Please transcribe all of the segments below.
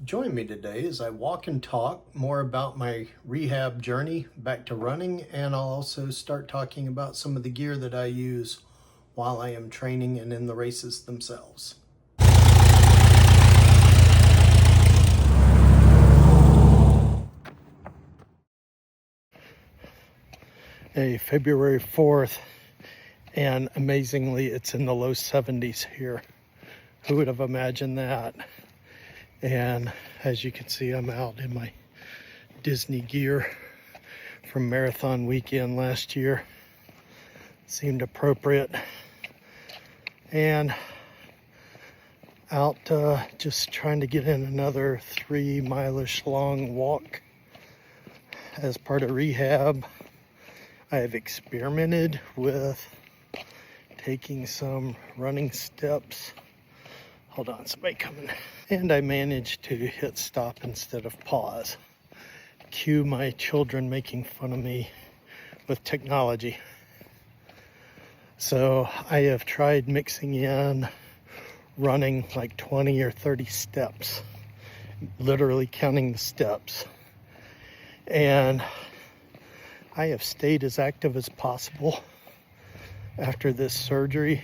Join me today as I walk and talk more about my rehab journey back to running, and I'll also start talking about some of the gear that I use while I am training and in the races themselves. February 4th, and amazingly, it's in the low 70s here. Who would have imagined that? And as you can see, I'm out in my Disney gear from marathon weekend last year. Seemed appropriate. And out just trying to get in another 3-mile-ish long walk as part of rehab. I have experimented with taking some running steps. Hold on, somebody coming. And I managed to hit stop instead of pause. Cue my children making fun of me with technology. So I have tried mixing in running like 20 or 30 steps, literally counting the steps. And I have stayed as active as possible after this surgery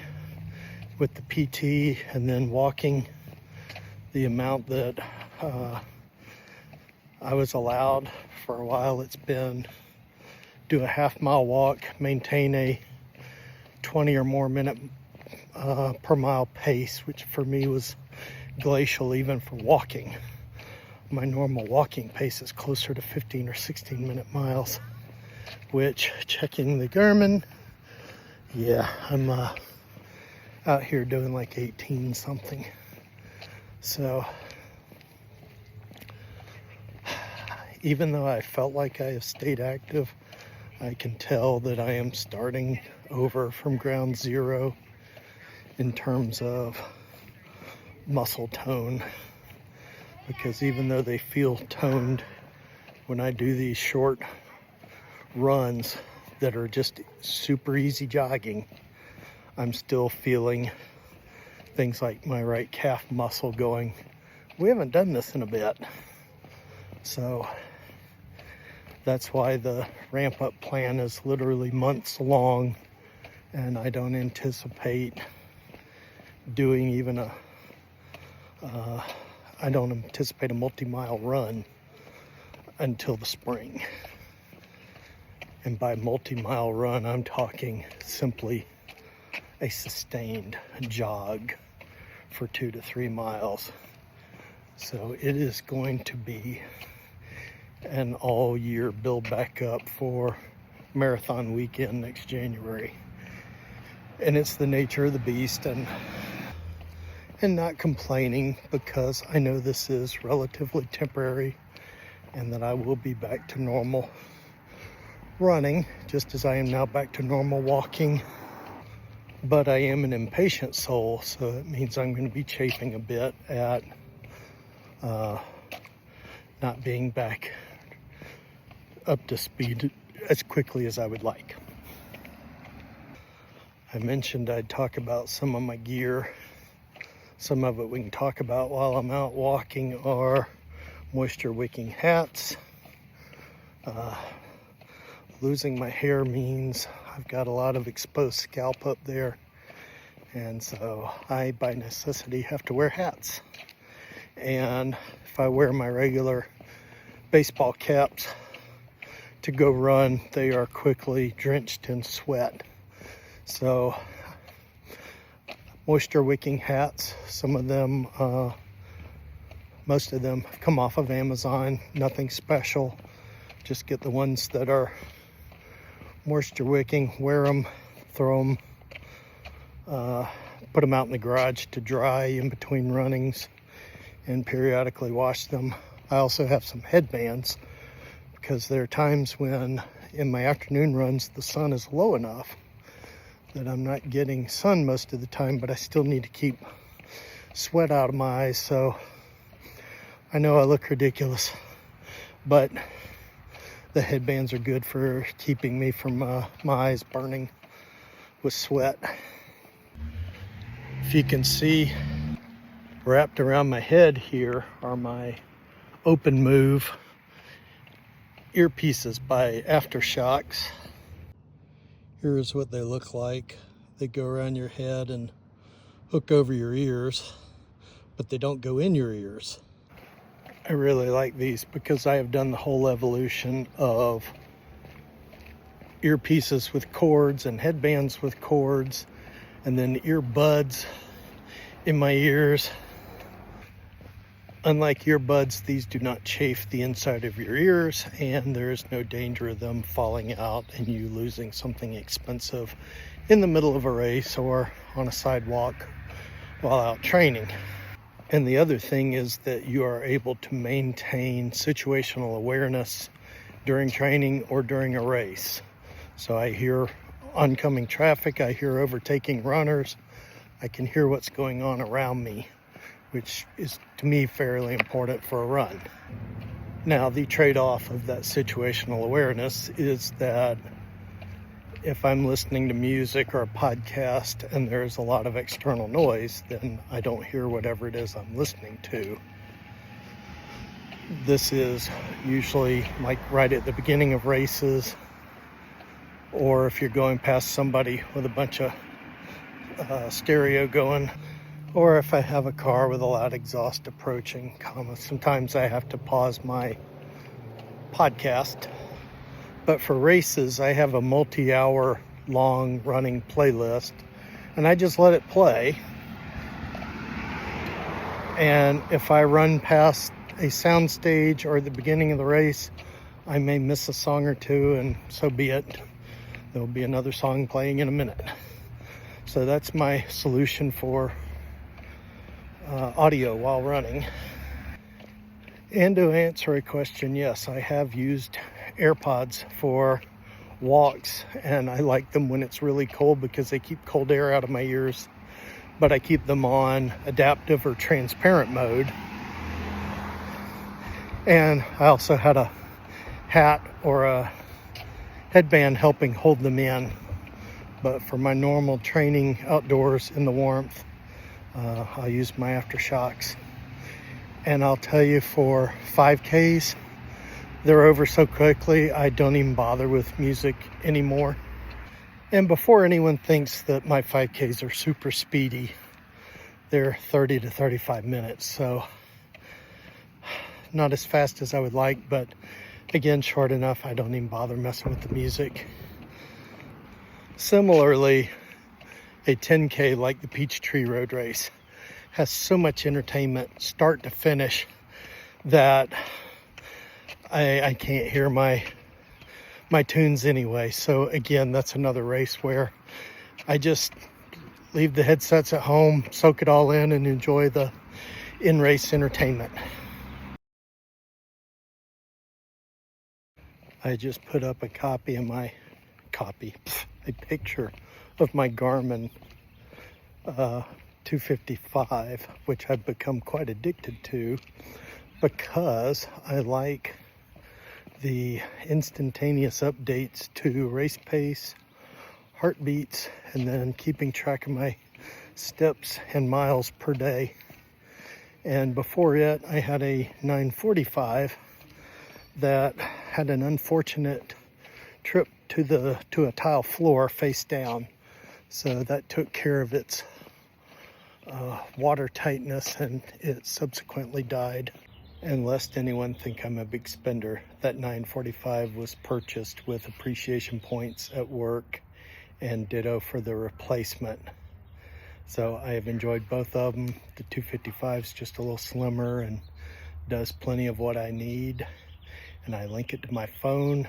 with the PT and then walking the amount that I was allowed. For a while it's been do a half-mile walk, maintain a 20 or more minute per mile pace, which for me was glacial even for walking. My normal walking pace is closer to 15 or 16 minute miles, which, checking the Garmin, yeah, I'm out here doing like 18 something. So even though I felt like I have stayed active, I can tell that I am starting over from ground zero in terms of muscle tone, because even though they feel toned when I do these short runs that are just super easy jogging, I'm still feeling things like my right calf muscle going, we haven't done this in a bit. So that's why the ramp up plan is literally months long, and I don't anticipate doing even I don't anticipate a multi-mile run until the spring. And by multi-mile run, I'm talking simply a sustained jog for 2 to 3 miles. So it is going to be an all year build back up for marathon weekend next January. And it's the nature of the beast, and not complaining, because I know this is relatively temporary and that I will be back to normal running, just as I am now back to normal walking. But I am an impatient soul, so it means I'm going to be chafing a bit at not being back up to speed as quickly as I would like. I mentioned I'd talk about some of my gear. Some of it we can talk about while I'm out walking are moisture wicking hats. Losing my hair means I've got a lot of exposed scalp up there, and so I by necessity have to wear hats. And if I wear my regular baseball caps to go run, they are quickly drenched in sweat. So moisture wicking hats, some of them, most of them have come off of Amazon, nothing special. Just get the ones that are moisture wicking, wear them, throw them, put them out in the garage to dry in between runnings, and periodically wash them. I also have some headbands, because there are times when in my afternoon runs the sun is low enough that I'm not getting sun most of the time, but I still need to keep sweat out of my eyes. So I know I look ridiculous, but the headbands are good for keeping me from my eyes burning with sweat. If you can see, Wrapped around my head here are my open move earpieces by Aftershokz. Here's what they look like. They go around your head and hook over your ears, but they don't go in your ears. I really like these because I have done the whole evolution of earpieces with cords and headbands with cords, and then earbuds in my ears. Unlike earbuds, these do not chafe the inside of your ears, and there is no danger of them falling out and you losing something expensive in the middle of a race or on a sidewalk while out training. And the other thing is that you are able to maintain situational awareness during training or during a race. So I hear oncoming traffic, I hear overtaking runners, I can hear what's going on around me, which is to me fairly important for a run. Now, the trade-off of that situational awareness is that if I'm listening to music or a podcast and there's a lot of external noise, then I don't hear whatever it is I'm listening to. This is usually like right at the beginning of races, or if you're going past somebody with a bunch of stereo going, or if I have a car with a loud exhaust approaching. Sometimes I have to pause my podcast. But for races, I have a multi-hour long running playlist, and I just let it play. And if I run past a sound stage or the beginning of the race, I may miss a song or two, and so be it. There'll be another song playing in a minute. So that's my solution for audio while running. And to answer a question, yes, I have used AirPods for walks, and I like them when it's really cold because they keep cold air out of my ears, but I keep them on adaptive or transparent mode. And I also had a hat or a headband helping hold them in. But for my normal training outdoors in the warmth, I'll use my Aftershokz. And I'll tell you, for 5Ks, they're over so quickly, I don't even bother with music anymore. And before anyone thinks that my 5Ks are super speedy, they're 30 to 35 minutes. So not as fast as I would like, but again, short enough, I don't even bother messing with the music. Similarly, a 10K like the Peachtree Road Race has so much entertainment start to finish that I can't hear my tunes anyway. So again, that's another race where I just leave the headsets at home, soak it all in, and enjoy the in-race entertainment. I just put up a picture of my Garmin 255, which I've become quite addicted to because I like the instantaneous updates to race pace, heartbeats, and then keeping track of my steps and miles per day. And before it, I had a 945 that had an unfortunate trip to a tile floor face down. So that took care of its water tightness, and it subsequently died. And lest anyone think I'm a big spender, that 945 was purchased with appreciation points at work, and ditto for the replacement. So I have enjoyed both of them. The 255 is just a little slimmer and does plenty of what I need, and I link it to my phone,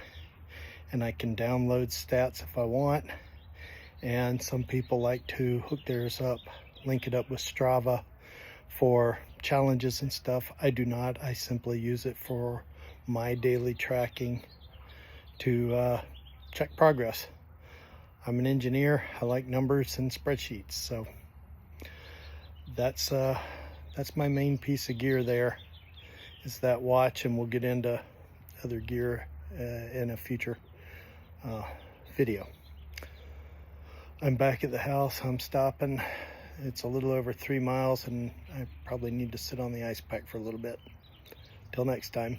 and I can download stats if I want. And some people like to hook theirs up, link it up with Strava for challenges and stuff. I do not. I simply use it for my daily tracking to check progress. I'm an engineer. I like numbers and spreadsheets. So that's my main piece of gear there, is that watch, and we'll get into other gear in a future video. I'm back at the house. I'm stopping It's a little over 3 miles, and I probably need to sit on the ice pack for a little bit. Till next time.